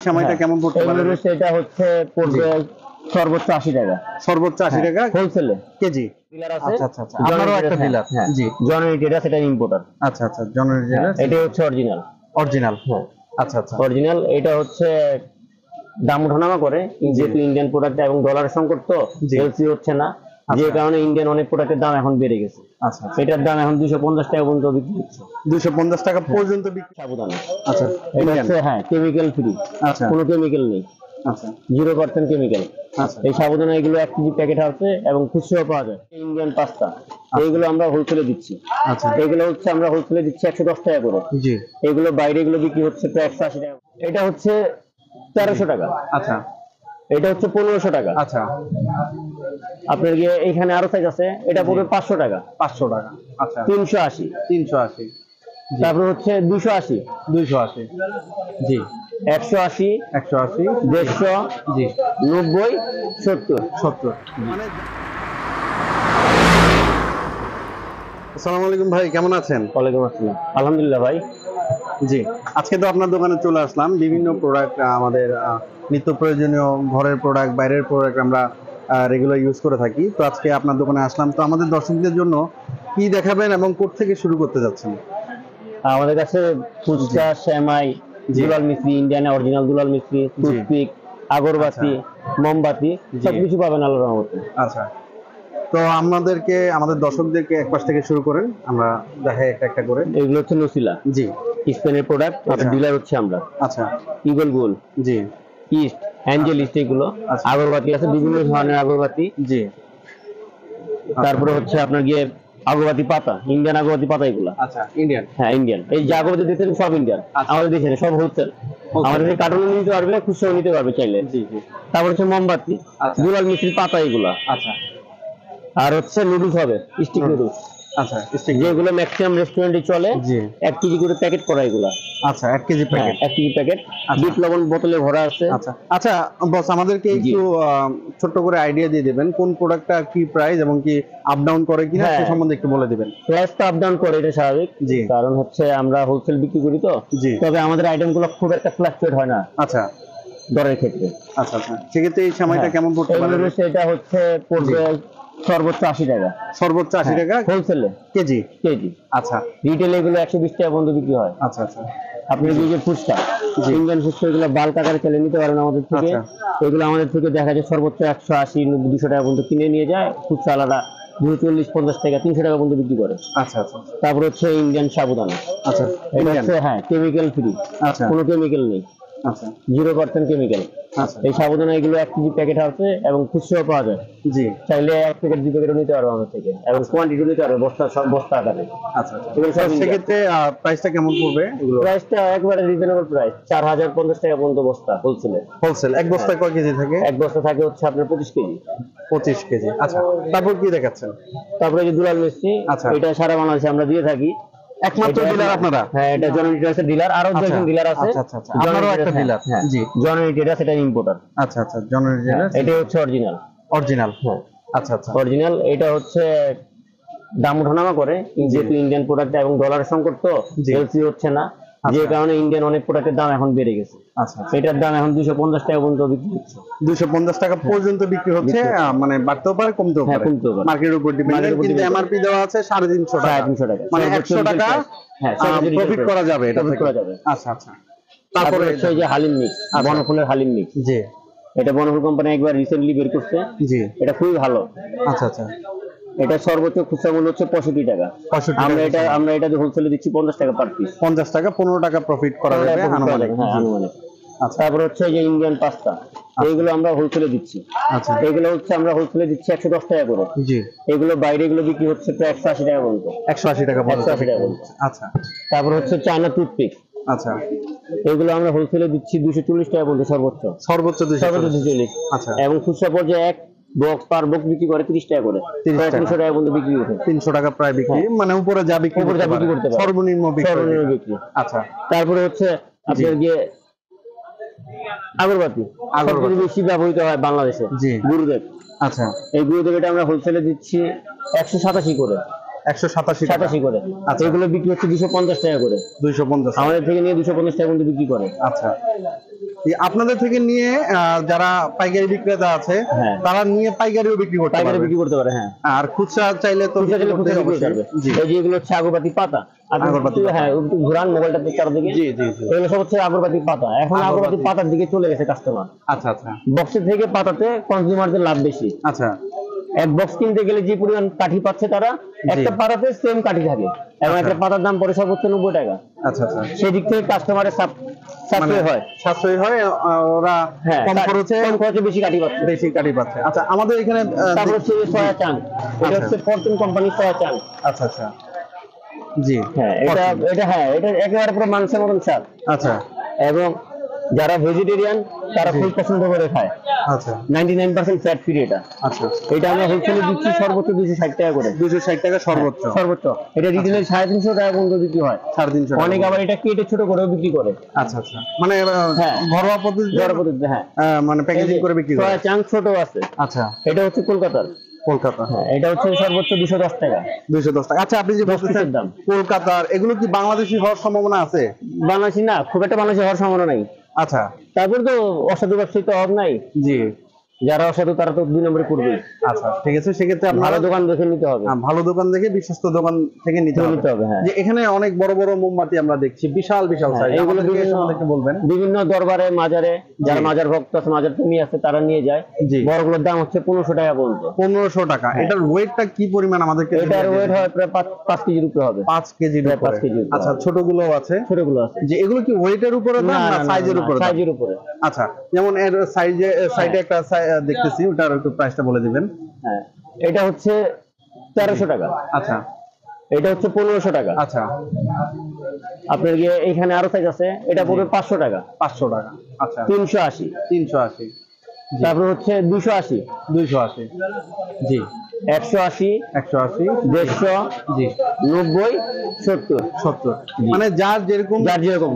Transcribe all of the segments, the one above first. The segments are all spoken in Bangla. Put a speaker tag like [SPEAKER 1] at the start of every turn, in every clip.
[SPEAKER 1] সময়টা কেমন পড়তে পারে?
[SPEAKER 2] সেটা হচ্ছে পড়বে সর্বোচ্চ 80 টাকা।
[SPEAKER 1] সর্বোচ্চ 80 টাকা
[SPEAKER 2] হোলসেলে
[SPEAKER 1] কেজি।
[SPEAKER 2] ডিলার আছে।
[SPEAKER 1] আচ্ছা আচ্ছা আচ্ছা, আপনারও একটা ডিলার?
[SPEAKER 2] জি, জননী যেটা সেটা ইম্পোর্টার।
[SPEAKER 1] আচ্ছা আচ্ছা, জননী ডিলার,
[SPEAKER 2] এটা হচ্ছে অরিজিনাল।
[SPEAKER 1] অরিজিনাল,
[SPEAKER 2] হ্যাঁ
[SPEAKER 1] আচ্ছা আচ্ছা।
[SPEAKER 2] অরিজিনাল এটা হচ্ছে দাম ওঠানামা করে, যেহেতু ইন্ডিয়ান প্রোডাক্ট এবং ডলারের সংকট, তো এলসি হচ্ছে না, যে কারণে ইন্ডিয়ান অনেক প্রোডাক্টের দাম এখন বেড়ে গেছে।
[SPEAKER 1] আচ্ছা,
[SPEAKER 2] এটার দাম এখন 250 টাকা পর্যন্ত বিক্রি হচ্ছে।
[SPEAKER 1] 250 টাকা পর্যন্ত বিক্রি
[SPEAKER 2] সাবধান।
[SPEAKER 1] আচ্ছা,
[SPEAKER 2] এটা হচ্ছে কেমিক্যাল ফ্রি।
[SPEAKER 1] আচ্ছা,
[SPEAKER 2] কোনো কেমিক্যাল নেই।
[SPEAKER 1] আচ্ছা,
[SPEAKER 2] 0% কেমিক্যাল।
[SPEAKER 1] আচ্ছা,
[SPEAKER 2] এই সাবধান এগুলো 1 কেজি প্যাকেট আছে এবং খুচরো পাওয়া যায়। ইন্ডিয়ান পাস্তা এইগুলো আমরা হোলসেলে দিচ্ছি।
[SPEAKER 1] আচ্ছা,
[SPEAKER 2] এগুলো হচ্ছে আমরা হোলসেলে দিচ্ছি 110 টাকা করে।
[SPEAKER 1] জি।
[SPEAKER 2] এগুলো বাইরে এগুলো বিক্রি হচ্ছে প্রায় 180 টাকা। এটা হচ্ছে 1300 টাকা।
[SPEAKER 1] আচ্ছা,
[SPEAKER 2] এটা হচ্ছে 1500 টাকা।
[SPEAKER 1] আচ্ছা,
[SPEAKER 2] আপনার গিয়ে এখানে আরো সাইজ আছে, এটা পড়বে 500 টাকা।
[SPEAKER 1] 500 টাকা, আচ্ছা,
[SPEAKER 2] 380,
[SPEAKER 1] 380,
[SPEAKER 2] তারপর হচ্ছে 280,
[SPEAKER 1] 280, জি,
[SPEAKER 2] 180,
[SPEAKER 1] 180,
[SPEAKER 2] 150,
[SPEAKER 1] জি,
[SPEAKER 2] 90, 70,
[SPEAKER 1] 70। মানে আসসালামু আলাইকুম ভাই, কেমন আছেন?
[SPEAKER 2] ওয়ালাইকুম আসসালাম, আলহামদুলিল্লাহ ভাই।
[SPEAKER 1] জি, আজকে তো আপনার দোকানে চলে আসলাম। বিভিন্ন প্রোডাক্ট, আমাদের নিত্য প্রয়োজনীয় ঘরের প্রোডাক্ট, বাইরের প্রোডাক্ট আমরা রেগুলার ইউজ করে থাকি। তো আজকে আপনার দোকানে আসলাম, তো আমাদের দর্শকদের জন্য কি দেখাবেন এবং কোথা থেকে শুরু করতে যাচ্ছেন?
[SPEAKER 2] আমাদের কাছে ফুচকা, সেমাই, দুলাল মিস্ত্রি, ইন্ডিয়ান অরিজিনাল দুলাল মিস্ত্রি, টুথপিক, আগরবাতি, মোমবাতি সবকিছু পাবেন আল্লাহর রহমতে।
[SPEAKER 1] আচ্ছা, তো আমাদের দর্শকদেরকে এক পাশ থেকে শুরু করেন, আমরা দেখাই একটা একটা করে।
[SPEAKER 2] এগুলো হচ্ছে নসিলা,
[SPEAKER 1] জি,
[SPEAKER 2] স্পেনের প্রোডাক্ট, ডিলার হচ্ছে আমরা।
[SPEAKER 1] আচ্ছা,
[SPEAKER 2] ইগল গোল,
[SPEAKER 1] জি,
[SPEAKER 2] ইস্ট, অ্যাঞ্জেল ইস্ট, এগুলো আগরবাতি আছে, বিভিন্ন ধরনের আগরবাতি।
[SPEAKER 1] জি,
[SPEAKER 2] তারপরে হচ্ছে আপনার গিয়ে আগরবাতি পাতা, ইন্ডিয়ান আগরবাতি পাতা এগুলো।
[SPEAKER 1] আচ্ছা, ইন্ডিয়ান,
[SPEAKER 2] হ্যাঁ ইন্ডিয়ান। এই যে আগরবাতি দিতেন সব ইন্ডিয়ান, আমাদের দেশে সব হোলসেল। আমাদের কার্টুন নিতে পারবে, খুচরো নিতে পারবে চাইলে।
[SPEAKER 1] জি, জি।
[SPEAKER 2] তারপর হচ্ছে মোমবাতি, দুলাল মিস্ত্রির পাতা এগুলা।
[SPEAKER 1] আচ্ছা,
[SPEAKER 2] আর হচ্ছে নুডলস হবে, স্টিক নুডলস।
[SPEAKER 1] আচ্ছা,
[SPEAKER 2] যেগুলো ম্যাক্সিমাম রেস্টুরেন্টে চলে।
[SPEAKER 1] জি,
[SPEAKER 2] 1 কেজি করে প্যাকেট করা এগুলা।
[SPEAKER 1] আচ্ছা, 1 কেজি প্যাকেট,
[SPEAKER 2] 1 কেজি প্যাকেট, বিট লবণ বোতলে ভরা আছে।
[SPEAKER 1] আচ্ছা আচ্ছা বস, আমাদেরকে একটু ছোট্ট করে আইডিয়া দিয়ে দিবেন কোন প্রোডাক্টটা কি প্রাইস এবং কি আপ ডাউন করে কিনা সে সম্বন্ধে একটু বলে দিবেন।
[SPEAKER 2] প্রাইস তো আপ ডাউন করে, এটা স্বাভাবিক।
[SPEAKER 1] জি,
[SPEAKER 2] কারণ হচ্ছে আমরা হোলসেল বিক্রি করি, তো
[SPEAKER 1] জি,
[SPEAKER 2] তবে আমাদের আইটেমগুলো খুব একটা ফ্লাকচুয়েট হয় না
[SPEAKER 1] আচ্ছা,
[SPEAKER 2] দরের ক্ষেত্রে।
[SPEAKER 1] আচ্ছা আচ্ছা, সেক্ষেত্রে এই সময়টা কেমন পড়তে পারে?
[SPEAKER 2] সেটা হচ্ছে পড়বে সর্বোচ্চ 80 টাকা।
[SPEAKER 1] সর্বোচ্চ 80 টাকা
[SPEAKER 2] হোলসেলে
[SPEAKER 1] কেজি।
[SPEAKER 2] কেজি।
[SPEAKER 1] আচ্ছা,
[SPEAKER 2] রিটেল এগুলো 120 টাকা পর্যন্ত বিক্রি হয়।
[SPEAKER 1] আচ্ছা আচ্ছা,
[SPEAKER 2] আপনি যে ফুচকা, ইন্ডিয়ান ফুচকা, এগুলো বাল্ক আকারে চলে নিতে পারেন আমাদের থেকে। এগুলো আমাদের থেকে দেখা যায় সর্বোচ্চ 180, 90, 200 টাকা পর্যন্ত কিনে নিয়ে যায়। ফুচকা আলাদা 240, 50 টাকা, 300 টাকা পর্যন্ত বিক্রি করে।
[SPEAKER 1] আচ্ছা আচ্ছা,
[SPEAKER 2] তারপর হচ্ছে ইন্ডিয়ান সাবুদানা।
[SPEAKER 1] আচ্ছা,
[SPEAKER 2] এটা হচ্ছে কেমিক্যাল ফ্রি।
[SPEAKER 1] আচ্ছা,
[SPEAKER 2] কোনো কেমিক্যাল নেই।
[SPEAKER 1] আচ্ছা,
[SPEAKER 2] 0% কেমিক্যাল।
[SPEAKER 1] আচ্ছা,
[SPEAKER 2] এই সাবুদানা এগুলো 1 কেজি প্যাকেট আছে এবং খুচরো পাওয়া যায়।
[SPEAKER 1] জি,
[SPEAKER 2] চাইলে 1 প্যাকেট 2 প্যাকেটও নিতে পারবো আমাদের থেকে, এবং কোয়ান্টিটি নিতে পারবে বস্তা আকারে।
[SPEAKER 1] আচ্ছা আচ্ছা, সেক্ষেত্রে প্রাইসটা কেমন পড়বে? এগুলো
[SPEAKER 2] প্রাইসটা একবারে রিজনেবল প্রাইস, 4050 টাকা পর্যন্ত বস্তা হোলসেলে।
[SPEAKER 1] হোলসেল এক বস্তায় কয় কেজি থাকে?
[SPEAKER 2] এক বস্তা থাকে হচ্ছে আপনার 25 কেজি।
[SPEAKER 1] 25 কেজি, আচ্ছা। তারপর কি দেখাচ্ছেন?
[SPEAKER 2] তারপরে যে দুলাল মিষ্টি,
[SPEAKER 1] আচ্ছা,
[SPEAKER 2] এটা সারা বাংলাদেশে আমরা দিয়ে থাকি।
[SPEAKER 1] একমাত্র ডিলার আপনারা?
[SPEAKER 2] হ্যাঁ, এটা জননী ট্রেডার্সের ডিলার, আরো দুজন ডিলার আছে।
[SPEAKER 1] আচ্ছা আচ্ছা, আপনারও একটা ডিলার?
[SPEAKER 2] জি, জননী ট্রেডার্স, এটা ইম্পোর্টার।
[SPEAKER 1] আচ্ছা আচ্ছা, জননী ট্রেডার্স,
[SPEAKER 2] এটা হচ্ছে অরিজিনাল।
[SPEAKER 1] অরিজিনাল,
[SPEAKER 2] হ্যাঁ
[SPEAKER 1] আচ্ছা আচ্ছা,
[SPEAKER 2] অরিজিনাল। এটা হচ্ছে দাম ওঠানামা করে, যেহেতু ইন্ডিয়ান প্রোডাক্ট এবং ডলারের সংকট, তো এলসি হচ্ছে না, যে কারণে ইন্ডিয়ান অনেক প্রোডাক্টের দাম এখন বেড়ে গেছে।
[SPEAKER 1] আচ্ছা,
[SPEAKER 2] এটার দাম এখন 250 টাকা পর্যন্ত বিক্রি হচ্ছে।
[SPEAKER 1] 250 টাকা পর্যন্ত বিক্রি হচ্ছে, মানে বাড়তেও পারে কমতেও পারে, মার্কেটের উপর ডিপেন্ড। কিন্তু এমআরপি দেওয়া আছে 350 টাকা,
[SPEAKER 2] 350 টাকা,
[SPEAKER 1] মানে 100 টাকা প্রফিট করা যাবে, এটা প্রফিট করা যাবে। আচ্ছা আচ্ছা,
[SPEAKER 2] তারপরে হচ্ছে যে হালিম মিক্স, বনফুলের হালিম মিক্স।
[SPEAKER 1] জি,
[SPEAKER 2] এটা বনফুল কোম্পানি একবার রিসেন্টলি বের করছে।
[SPEAKER 1] জি,
[SPEAKER 2] এটা খুবই ভালো।
[SPEAKER 1] আচ্ছা আচ্ছা,
[SPEAKER 2] এটা সর্বোচ্চ খুচরা মূল্য হচ্ছে 65 টাকা। আমরা এটা হোলসেলে দিচ্ছি 50 টাকা পার পিস।
[SPEAKER 1] 50 টাকা, 15 টাকা প্রফিট করা যাবে আনুমানিক।
[SPEAKER 2] আচ্ছা, তারপর হচ্ছে যে ইন্ডিয়ান পাস্তা, এইগুলো আমরা হোলসেলে দিচ্ছি।
[SPEAKER 1] আচ্ছা,
[SPEAKER 2] এগুলো হচ্ছে আমরা হোলসেলে দিচ্ছি 110 টাকা করে।
[SPEAKER 1] জি,
[SPEAKER 2] এগুলো বাইরে এগুলো বিক্রি হচ্ছে প্রায় 180 টাকা পর্যন্ত।
[SPEAKER 1] 180 টাকা পর্যন্ত।
[SPEAKER 2] আচ্ছা, তারপর হচ্ছে চায়না টুথপিক।
[SPEAKER 1] আচ্ছা,
[SPEAKER 2] এগুলো আমরা হোলসেলে দিচ্ছি 240 টাকা পর্যন্ত, সর্বোচ্চ 240।
[SPEAKER 1] আচ্ছা,
[SPEAKER 2] এবং খুচরা পর্যায়ে এক বক্স পার বক্স বিক্রি করে 30 টাকা করে, 300 টাকা পর্যন্ত বিক্রি হচ্ছে।
[SPEAKER 1] 300 টাকা প্রায় বিক্রি, মানে উপরে যা বিক্রি করতে পারে সর্বনিম্ন বিক্রি। আচ্ছা,
[SPEAKER 2] তারপরে হচ্ছে আপনার যে আগরবাতি বেশি ব্যবহৃত হয় বাংলাদেশে, গুরুদেব।
[SPEAKER 1] আচ্ছা,
[SPEAKER 2] এই গুরুদেব এটা আমরা হোলসেলে দিচ্ছি 187 করে।
[SPEAKER 1] 187
[SPEAKER 2] করে। আচ্ছা, এগুলো বিক্রি হচ্ছে 250 টাকা করে।
[SPEAKER 1] 250
[SPEAKER 2] আমাদের থেকে নিয়ে 250 টাকা পর্যন্ত বিক্রি করে।
[SPEAKER 1] আচ্ছা, আপনাদের থেকে নিয়ে যারা পাইকারি বিক্রেতা আছে
[SPEAKER 2] হ্যাঁ।
[SPEAKER 1] তারা নিয়ে পাইকারিও বিক্রি করতে
[SPEAKER 2] পাইকারি
[SPEAKER 1] পারবে।
[SPEAKER 2] বিক্রি করতে পারে, হ্যাঁ।
[SPEAKER 1] আর খুচরা চাইলে তো
[SPEAKER 2] খুচরা চাইলে খুচরা বিক্রি
[SPEAKER 1] অবশ্যই।
[SPEAKER 2] করবে।
[SPEAKER 1] জি
[SPEAKER 2] এই যে এগুলো হচ্ছে আগরবাতি পাতা।
[SPEAKER 1] আগরবাতি পাতা।
[SPEAKER 2] হ্যাঁ, একটু ঘুরান মোবাইলটা চারদিকে।
[SPEAKER 1] জি জি জি।
[SPEAKER 2] এগুলো সব হচ্ছে আগরবাতি পাতা। এখন আগরবাতি পাতার দিকে চলে গেছে কাস্টমার।
[SPEAKER 1] আচ্ছা আচ্ছা
[SPEAKER 2] বক্সের থেকে পাতাতে কনজিউমারদের লাভ বেশি।
[SPEAKER 1] আচ্ছা
[SPEAKER 2] এক বক্স কিনতে গেলে যে পরিমাণ কাঠি পাচ্ছে তারা, একটা পাতাতে সেম কাঠি থাকে এবং একটা পাতার দাম পড়ে সর্বোচ্চ 90 টাকা।
[SPEAKER 1] আচ্ছা আচ্ছা
[SPEAKER 2] সেদিক থেকে কাস্টমারের সাশ্রয় হয়।
[SPEAKER 1] সাশ্রয়ী হয়, ওরা
[SPEAKER 2] হ্যাঁ,
[SPEAKER 1] কম খরচে
[SPEAKER 2] বেশি কাঠি পাচ্ছে।
[SPEAKER 1] বেশি কাটি পাচ্ছে। আচ্ছা আমাদের এখানে
[SPEAKER 2] তারপর হচ্ছে সয়া চাং, এটা হচ্ছে ফরচুন কোম্পানির সয়া চাং।
[SPEAKER 1] আচ্ছা আচ্ছা জি
[SPEAKER 2] হ্যাঁ, এটা একেবারে পুরো মাংসের মতন স্বাদ।
[SPEAKER 1] আচ্ছা
[SPEAKER 2] এবং যারা ভেজিটেরিয়ান তারা খুব পছন্দ করে খায়।
[SPEAKER 1] আচ্ছা
[SPEAKER 2] 99% ফ্যাট ফ্রি এটা।
[SPEAKER 1] আচ্ছা
[SPEAKER 2] এটা আমরা হোলসেলে দিচ্ছি সর্বোচ্চ 260 টাকা করে।
[SPEAKER 1] 260 টাকা সর্বোচ্চ।
[SPEAKER 2] সর্বোচ্চ এটা রিটেলে 350 টাকা পর্যন্ত বিক্রি হয়।
[SPEAKER 1] 350 টাকা।
[SPEAKER 2] অনেক আবার এটা কেটে ছোট করেও বিক্রি করে।
[SPEAKER 1] আচ্ছা আচ্ছা মানে
[SPEAKER 2] হ্যাঁ।
[SPEAKER 1] ঘরোয়া পদ্ধতিতে
[SPEAKER 2] হ্যাঁ,
[SPEAKER 1] মানে প্যাকেজিং করে বিক্রি করে।
[SPEAKER 2] সয়া চাং ছোট আছে।
[SPEAKER 1] আচ্ছা
[SPEAKER 2] এটা হচ্ছে কলকাতার।
[SPEAKER 1] কলকাতা।
[SPEAKER 2] হ্যাঁ, এটা হচ্ছে সর্বোচ্চ 210 টাকা।
[SPEAKER 1] 210 টাকা। আচ্ছা আপনি যে
[SPEAKER 2] 10
[SPEAKER 1] বলতেছেন
[SPEAKER 2] পিসের দাম।
[SPEAKER 1] কলকাতার, এগুলো কি বাংলাদেশি হওয়ার সম্ভাবনা আছে?
[SPEAKER 2] বাংলাদেশি না, খুব একটা বাংলাদেশি হওয়ার সম্ভাবনা নাই।
[SPEAKER 1] আচ্ছা
[SPEAKER 2] তারপর তো অসাধু ব্যবসায়ী তো অভাব নাই।
[SPEAKER 1] জি
[SPEAKER 2] যারা অসাধু তারা তো 2 নম্বরে করবে।
[SPEAKER 1] আচ্ছা ঠিক আছে, সেক্ষেত্রে আপনার
[SPEAKER 2] ভালো দোকান দেখে নিতে হবে।
[SPEAKER 1] ভালো দোকান দেখে বিশ্বস্ত দোকান থেকে নিতে হবে।
[SPEAKER 2] হ্যাঁ।
[SPEAKER 1] যে এখানে অনেক বড় বড় মোমবাতি আমরা দেখছি, বিশাল বিশাল
[SPEAKER 2] হ্যাঁ,
[SPEAKER 1] সাইজ।
[SPEAKER 2] এগুলো
[SPEAKER 1] আমাদেরকে বলবেন।
[SPEAKER 2] বিভিন্ন দরবারে মাজারে যারা মাজার ভক্ত আছে, মাজার প্রেমী আছে, তারা নিয়ে যায়।
[SPEAKER 1] জি।
[SPEAKER 2] বড়গুলোর দাম হচ্ছে 1500 টাকা পর্যন্ত।
[SPEAKER 1] 1500 টাকা। এটার ওয়েটটা কি পরিমাণ আমাদেরকে?
[SPEAKER 2] এটার ওয়েট হয় প্রায় 5 কেজির উপরে হবে।
[SPEAKER 1] 5 কেজির
[SPEAKER 2] প্রায়
[SPEAKER 1] উপরে।
[SPEAKER 2] 5 কেজির উপরে।
[SPEAKER 1] আচ্ছা ছোটগুলো আছে?
[SPEAKER 2] ছোটগুলো আছে।
[SPEAKER 1] যে এগুলো কি ওয়েটের উপরে দাম না সাইজের উপরে?
[SPEAKER 2] সাইজের উপরে।
[SPEAKER 1] আচ্ছা যেমন এর সাইডে একটা দেখতেছি, ওটার একটু প্রাইসটা বলে দিবেন।
[SPEAKER 2] হ্যাঁ, এটা হচ্ছে 1300 টাকা।
[SPEAKER 1] আচ্ছা
[SPEAKER 2] এটা হচ্ছে 1500 টাকা।
[SPEAKER 1] আচ্ছা
[SPEAKER 2] আপনার গিয়ে এখানে আরো সাইজ আছে, এটা পড়বে 500 টাকা।
[SPEAKER 1] 500 টাকা। আচ্ছা
[SPEAKER 2] 380।
[SPEAKER 1] 380।
[SPEAKER 2] তারপর হচ্ছে 280।
[SPEAKER 1] 280। জি
[SPEAKER 2] 180।
[SPEAKER 1] 180।
[SPEAKER 2] 150।
[SPEAKER 1] জি
[SPEAKER 2] 90। 70।
[SPEAKER 1] 70। মানে যার যেরকম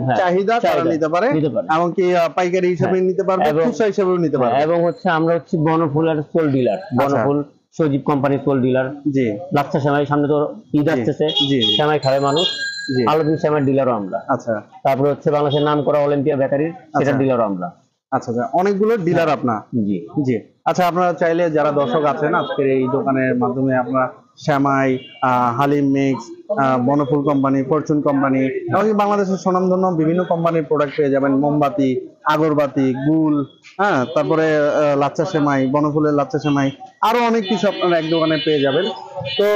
[SPEAKER 2] হ্যাঁ,
[SPEAKER 1] চাহিদা তারা নিতে পারে। এমনকি পাইকারি হিসেবে নিতে পারবে, খুচরা হিসেবেও নিতে পারবে।
[SPEAKER 2] এবং হচ্ছে আমরা হচ্ছে বনফুলের সোল ডিলার। বনফুল সজীব কোম্পানির সোল ডিলার।
[SPEAKER 1] জি
[SPEAKER 2] লাচ্ছা সেমাই, সামনে তো ঈদ আসতেছে,
[SPEAKER 1] জি
[SPEAKER 2] সেমাই খাবে মানুষ।
[SPEAKER 1] জি
[SPEAKER 2] আলাদিন সেমাই ডিলারও আমরা।
[SPEAKER 1] আচ্ছা
[SPEAKER 2] তারপরে হচ্ছে বাংলাদেশের নাম করা অলিম্পিয়া বেকারির, সেটা ডিলারও আমরা।
[SPEAKER 1] আচ্ছা আচ্ছা অনেকগুলো ডিলার আপনার।
[SPEAKER 2] জি
[SPEAKER 1] জি আচ্ছা আপনারা চাইলে যারা দর্শক আছেন আজকের এই দোকানের মাধ্যমে আপনারা সেমাই, হালিম মিক্স, বনফুল কোম্পানি, ফরচুন কোম্পানি এমনকি বাংলাদেশের স্বনামধন্য বিভিন্ন কোম্পানির প্রোডাক্ট পেয়ে যাবেন। মোমবাতি, আগরবাতি, গুল, হ্যাঁ তারপরে লাচ্চা সেমাই, বনফুলের লাচ্চা সেমাই, আরো অনেক কিছু আপনারা এক দোকানে পেয়ে যাবেন। তো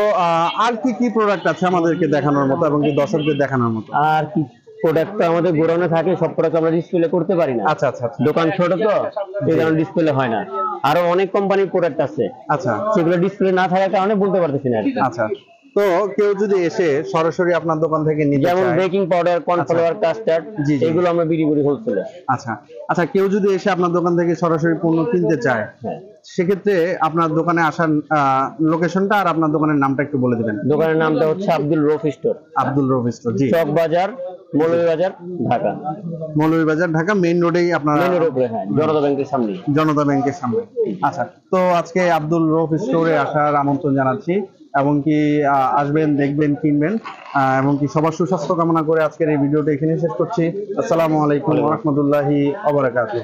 [SPEAKER 1] আর কি কি প্রোডাক্ট আছে আমাদেরকে দেখানোর মতো এবং কি দর্শকদের দেখানোর মতো?
[SPEAKER 2] আর কি প্রোডাক্ট তো আমাদের গোডাউনে থাকে, সব প্রোডাক্ট আমরা ডিসপ্লে করতে পারি না।
[SPEAKER 1] আচ্ছা আচ্ছা আচ্ছা
[SPEAKER 2] দোকান ছোট তো এই কারণে ডিসপ্লে হয় না। আরো অনেক কোম্পানির প্রোডাক্ট আছে,
[SPEAKER 1] আচ্ছা
[SPEAKER 2] সেগুলো ডিসপ্লে না থাকার কারণে বলতে পারতেছি না আর কি।
[SPEAKER 1] আচ্ছা তো কেউ যদি এসে সরাসরি আপনার দোকান থেকে নিতে
[SPEAKER 2] যেমন
[SPEAKER 1] চায়,
[SPEAKER 2] বেকিং পাউডার, কর্নফ্লাওয়ার, কাস্টার্ড,
[SPEAKER 1] জি, জি।
[SPEAKER 2] এগুলো আমরা বিক্রি করি হোলসেলে।
[SPEAKER 1] আচ্ছা আচ্ছা কেউ যদি এসে আপনার দোকান থেকে সরাসরি পণ্য কিনতে চায়,
[SPEAKER 2] হ্যাঁ,
[SPEAKER 1] সেক্ষেত্রে আপনার দোকানে আসার লোকেশনটা আর আপনার দোকানের নামটা একটু বলে দিবেন।
[SPEAKER 2] দোকানের নামটা হচ্ছে আব্দুল রফ স্টোর,
[SPEAKER 1] আব্দুল রফ স্টোর। জি
[SPEAKER 2] চক বাজার, মৌলভীবাজার, ঢাকা।
[SPEAKER 1] মৌলভীবাজার ঢাকা মেইন রোডেই আপনার,
[SPEAKER 2] মেইন রোডের উপরে, হ্যাঁ, জনতা ব্যাংকের সামনে।
[SPEAKER 1] জনতা ব্যাংকের সামনে। আচ্ছা তো আজকে আব্দুল রফ স্টোরে আসার আমন্ত্রণ জানাচ্ছি এবং কি আসবেন, দেখবেন, কিনবেন এবং কি সবার সুস্বাস্থ্য কামনা করে আজকের এই ভিডিওটা এখানে শেষ করছি। আসসালামু আলাইকুম ওয়া রাহমাতুল্লাহি ওয়া বারাকাতুহু।